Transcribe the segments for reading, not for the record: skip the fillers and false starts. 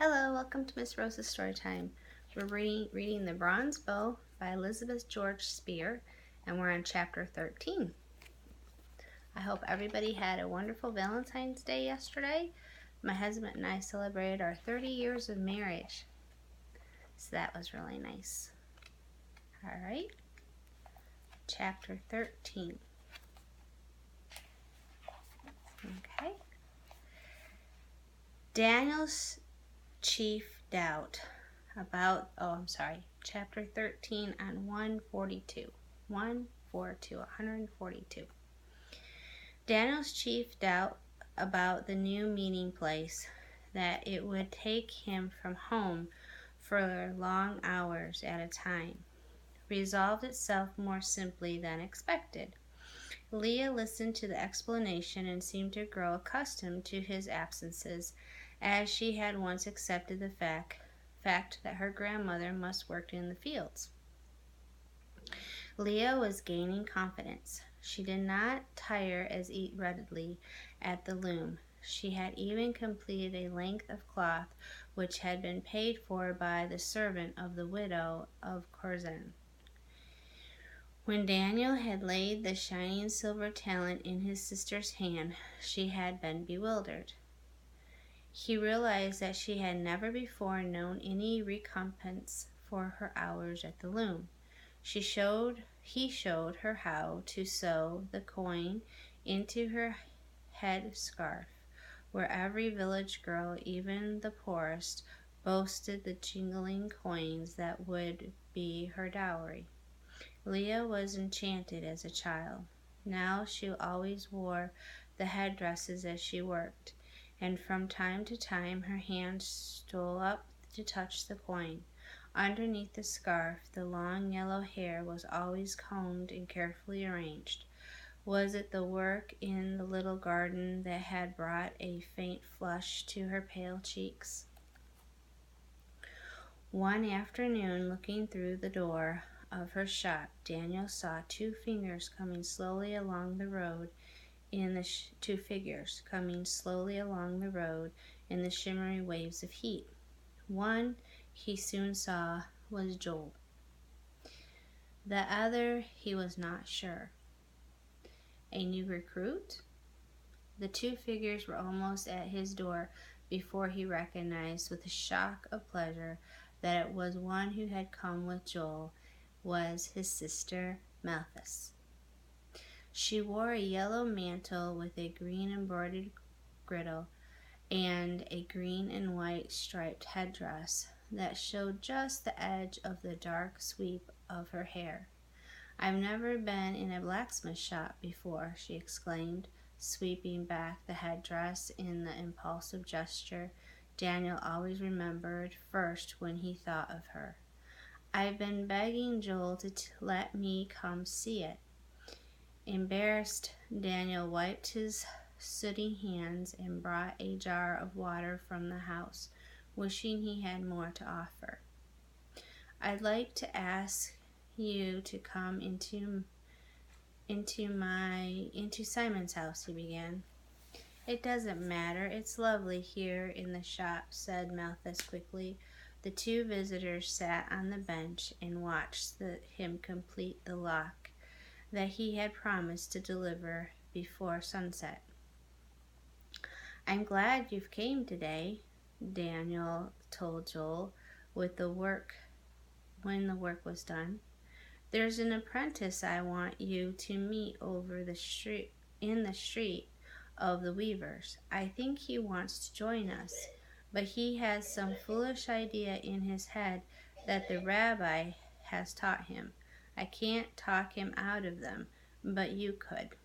Hello, welcome to Miss Rose's Story Time. We're reading The Bronze Bow by Elizabeth George Speare, and we're on chapter 13. I hope everybody had a wonderful Valentine's Day yesterday. My husband and I celebrated our 30 years of marriage, so that was really nice. All right, chapter 13. Okay. Daniel's chief doubt about, chapter 13 on 142. 142. Daniel's chief doubt about the new meeting place, that it would take him from home for long hours at a time, resolved itself more simply than expected. Leah listened to the explanation and seemed to grow accustomed to his absences, as she had once accepted the fact that her grandmother must work in the fields. Leah was gaining confidence. She did not tire as readily at the loom. She had even completed a length of cloth which had been paid for by the servant of the widow of Corzine. When Daniel had laid the shining silver talent in his sister's hand, she had been bewildered. He realized that she had never before known any recompense for her hours at the loom. He showed her how to sew the coin into her head scarf, where every village girl, even the poorest, boasted the jingling coins that would be her dowry. Leah was enchanted as a child. Now she always wore the headdresses as she worked, and from time to time her hand stole up to touch the coin. Underneath the scarf, the long yellow hair was always combed and carefully arranged. Was it the work in the little garden that had brought a faint flush to her pale cheeks? One afternoon, looking through the door of her shop, Daniel saw two figures coming slowly along the road in the shimmering waves of heat. One, he soon saw, was Joel. The other, he was not sure. A new recruit? The two figures were almost at his door before he recognized with a shock of pleasure that it was one who had come with Joel, was his sister Malthus. She wore a yellow mantle with a green embroidered girdle and a green and white striped headdress that showed just the edge of the dark sweep of her hair. "I've never been in a blacksmith shop before," she exclaimed, sweeping back the headdress in the impulsive gesture Daniel always remembered first when he thought of her. "I've been begging Joel to let me come see it." Embarrassed, Daniel wiped his sooty hands and brought a jar of water from the house, wishing he had more to offer. "I'd like to ask you to come into Simon's house," he began. "It doesn't matter. It's lovely here in the shop," said Malthus quickly. The two visitors sat on the bench and watched him complete the lock that he had promised to deliver before sunset. "I'm glad you've came today," Daniel told Joel when the work was done. "There's an apprentice I want you to meet over in the street of the weavers. I think he wants to join us, but he has some foolish idea in his head that the rabbi has taught him. I can't talk him out of them, but you could."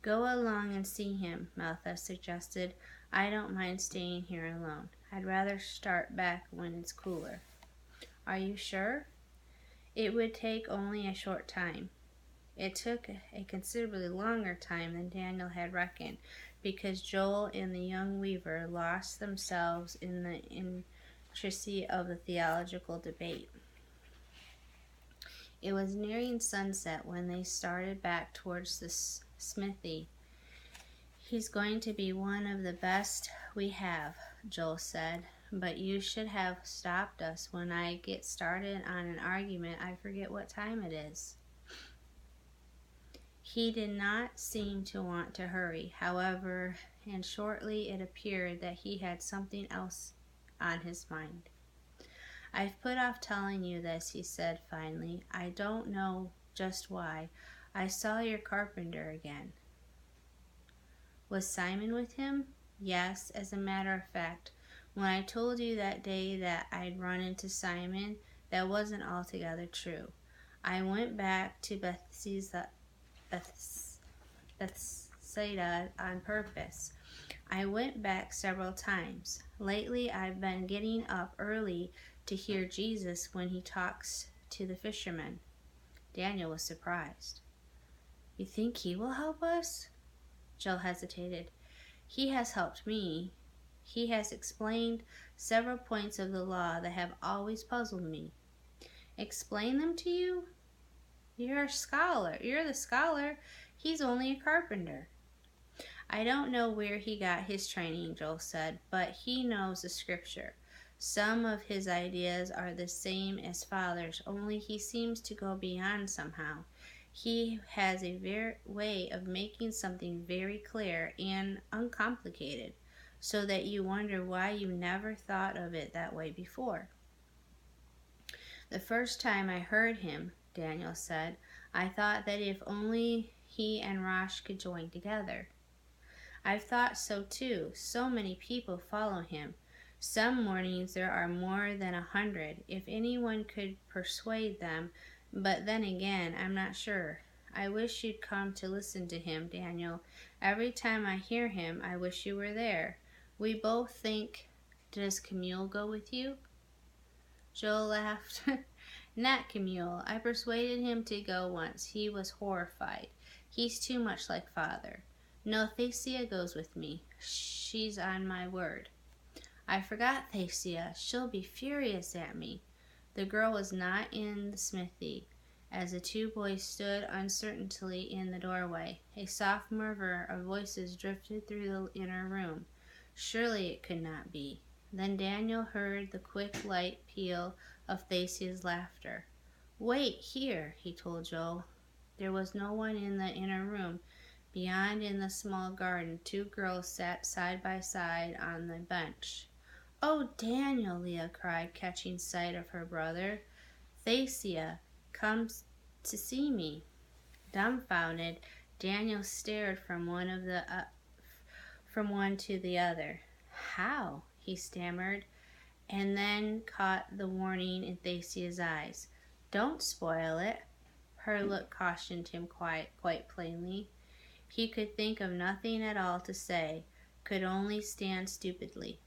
"Go along and see him," Malthus suggested. "I don't mind staying here alone. I'd rather start back when it's cooler." "Are you sure?" "It would take only a short time." It took a considerably longer time than Daniel had reckoned, because Joel and the young weaver lost themselves in the intricacy of the theological debate. It was nearing sunset when they started back towards the smithy. "He's going to be one of the best we have," Joel said. but you should have stopped us. When I get started on an argument, I forget what time it is." He did not seem to want to hurry, however, and shortly it appeared that he had something else on his mind. "I've put off telling you this," he said finally. "I don't know just why. I saw your carpenter again." "Was Simon with him?" "Yes, as a matter of fact. When I told you that day that I'd run into Simon, that wasn't altogether true. I went back to Bethsaida on purpose. I went back several times. Lately I've been getting up early to hear Jesus when he talks to the fishermen." Daniel was surprised. "You think he will help us?" Jill hesitated. "He has helped me. He has explained several points of the law that have always puzzled me." "Explain them to you? You're a scholar. You're the scholar. He's only a carpenter." "I don't know where he got his training," Joel said, "but he knows the scripture. Some of his ideas are the same as Father's, only he seems to go beyond somehow. He has a way of making something very clear and uncomplicated, so that you wonder why you never thought of it that way before." "The first time I heard him," Daniel said, "I thought that if only he and Rosh could join together." "I've thought so too. So many people follow him. Some mornings there are more than 100. If anyone could persuade them, but then again, I'm not sure. I wish you'd come to listen to him, Daniel. Every time I hear him, I wish you were there. We both think—" "Does Camille go with you?" Joel laughed. "Not Camille. I persuaded him to go once. He was horrified. He's too much like Father. No, Thacia goes with me. She's on my word." "I forgot Thacia. She'll be furious at me." The girl was not in the smithy. As the two boys stood uncertainly in the doorway, a soft murmur of voices drifted through the inner room. Surely it could not be. Then Daniel heard the quick, light peal of Thacia's laughter. "Wait here," he told Joel. There was no one in the inner room. Beyond, in the small garden, two girls sat side by side on the bench. "Oh, Daniel!" Leah cried, catching sight of her brother. "Thacia comes to see me." Dumbfounded, Daniel stared from one to the other. "How?" he stammered, and then caught the warning in Thacia's eyes. "Don't spoil it." Her look cautioned him quite plainly. He could think of nothing at all to say, could only stand stupidly.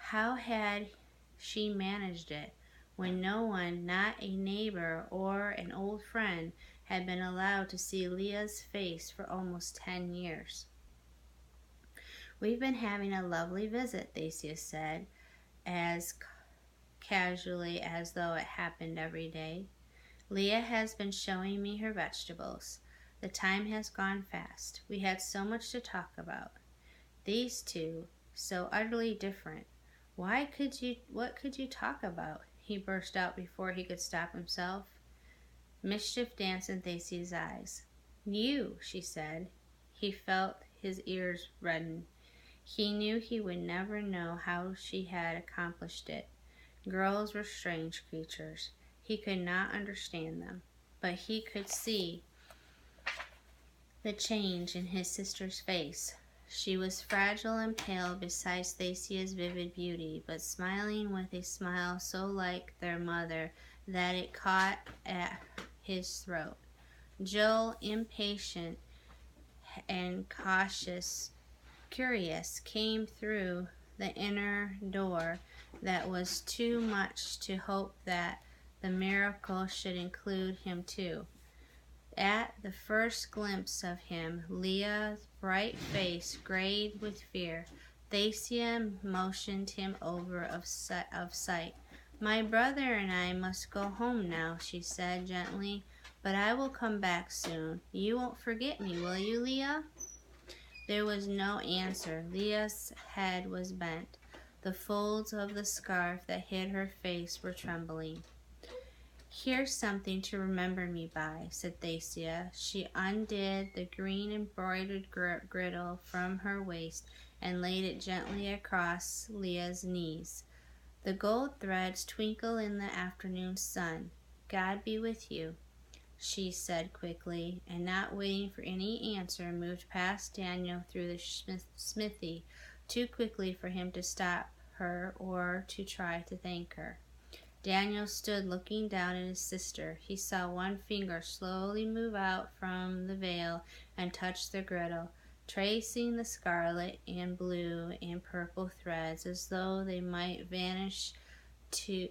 How had she managed it, when no one, not a neighbor or an old friend, had been allowed to see Leah's face for almost 10 years? "We've been having a lovely visit," Thacia said, as casually as though it happened every day. "Leah has been showing me her vegetables. The time has gone fast. We had so much to talk about. These two, so utterly different. What could you talk about?" he burst out before he could stop himself. Mischief danced in Thacia's eyes. "You," she said. He felt his ears redden. He knew he would never know how she had accomplished it. Girls were strange creatures. He could not understand them, but he could see the change in his sister's face. She was fragile and pale beside Thacia's vivid beauty, but smiling with a smile so like their mother that it caught at his throat. Joel, impatient and curious, came through the inner door. That was too much to hope that the miracle should include him too. At the first glimpse of him, Leah's bright face grayed with fear. Thacia motioned him over of sight. "My brother and I must go home now," she said gently, "but I will come back soon. You won't forget me, will you, Leah?" There was no answer. Leah's head was bent. The folds of the scarf that hid her face were trembling. "Here's something to remember me by," said Thasia. She undid the green embroidered girdle from her waist and laid it gently across Leah's knees. "The gold threads twinkle in the afternoon sun. God be with you," she said quickly, and not waiting for any answer, moved past Daniel through the smithy too quickly for him to stop her or to try to thank her. Daniel stood looking down at his sister. He saw one finger slowly move out from the veil and touch the girdle, tracing the scarlet and blue and purple threads as though they might vanish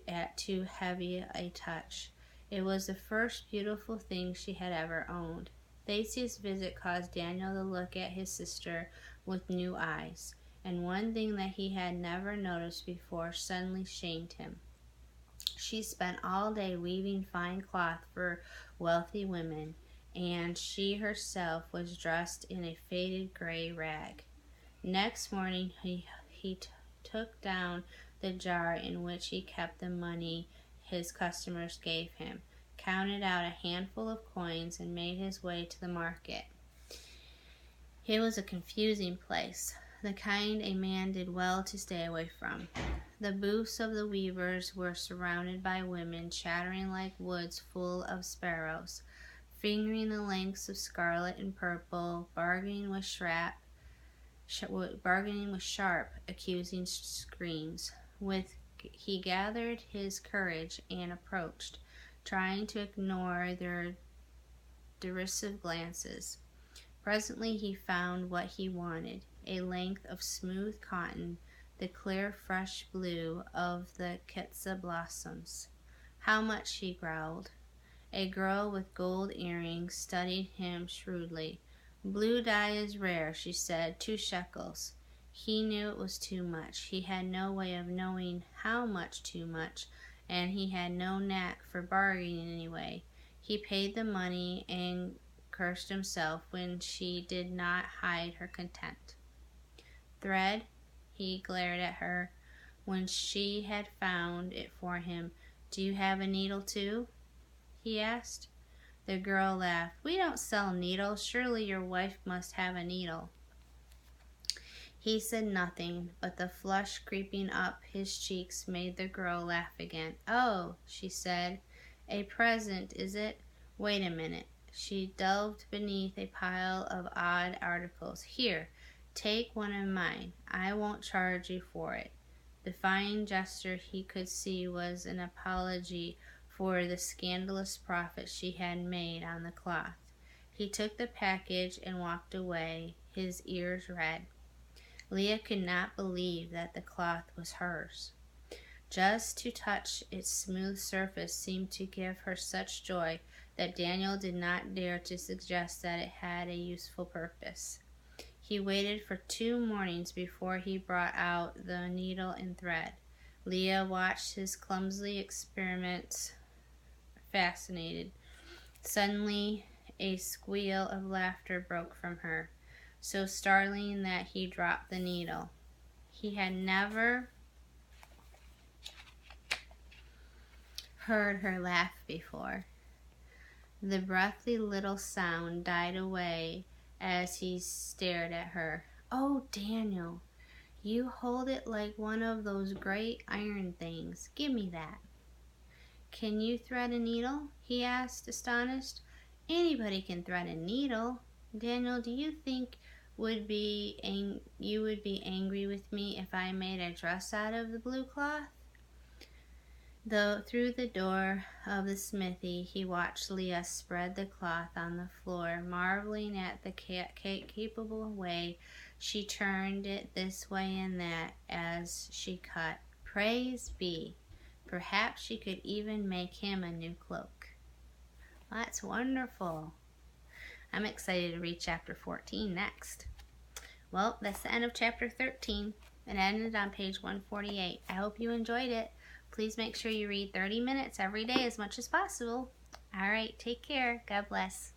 at too heavy a touch. It was the first beautiful thing she had ever owned. Thasia's visit caused Daniel to look at his sister with new eyes, and one thing that he had never noticed before suddenly shamed him. She spent all day weaving fine cloth for wealthy women, and she herself was dressed in a faded gray rag. Next morning he took down the jar in which he kept the money his customers gave him, counted out a handful of coins, and made his way to the market. It was a confusing place, the kind a man did well to stay away from. The booths of the weavers were surrounded by women chattering like woods full of sparrows, fingering the lengths of scarlet and purple, bargaining with sharp, accusing screams. He gathered his courage and approached, trying to ignore their derisive glances. Presently he found what he wanted, a length of smooth cotton, the clear fresh blue of the quetzal blossoms. "How much?" he growled. A girl with gold earrings studied him shrewdly. "Blue dye is rare," she said. 2 shekels. He knew it was too much. He had no way of knowing how much too much, and he had no knack for bargaining anyway. He paid the money and cursed himself when she did not hide her contempt. "Thread?" He glared at her when she had found it for him. "Do you have a needle too?" he asked. The girl laughed. "We don't sell needles. Surely your wife must have a needle." He said nothing, but the flush creeping up his cheeks made the girl laugh again. "Oh," she said, "a present, is it? Wait a minute." She delved beneath a pile of odd articles. "Here, take one of mine. I won't charge you for it." The fine gesture, he could see, was an apology for the scandalous profit she had made on the cloth. He took the package and walked away, his ears red. Leah could not believe that the cloth was hers. Just to touch its smooth surface seemed to give her such joy that Daniel did not dare to suggest that it had a useful purpose. He waited for 2 mornings before he brought out the needle and thread. Leah watched his clumsy experiments fascinated. Suddenly, a squeal of laughter broke from her, so startling that he dropped the needle. He had never heard her laugh before. The breathy little sound died away as he stared at her. "Oh, Daniel, you hold it like one of those great iron things. Give me that." "Can you thread a needle?" he asked, astonished. "Anybody can thread a needle. Daniel, do you think you would be angry with me if I made a dress out of the blue cloth?" Through the door of the smithy, he watched Leah spread the cloth on the floor, marveling at the capable way she turned it this way and that as she cut. Praise be! Perhaps she could even make him a new cloak. That's wonderful. I'm excited to read chapter 14 next. Well, that's the end of chapter 13. It ended on page 148. I hope you enjoyed it. Please make sure you read 30 minutes every day as much as possible. All right, take care. God bless.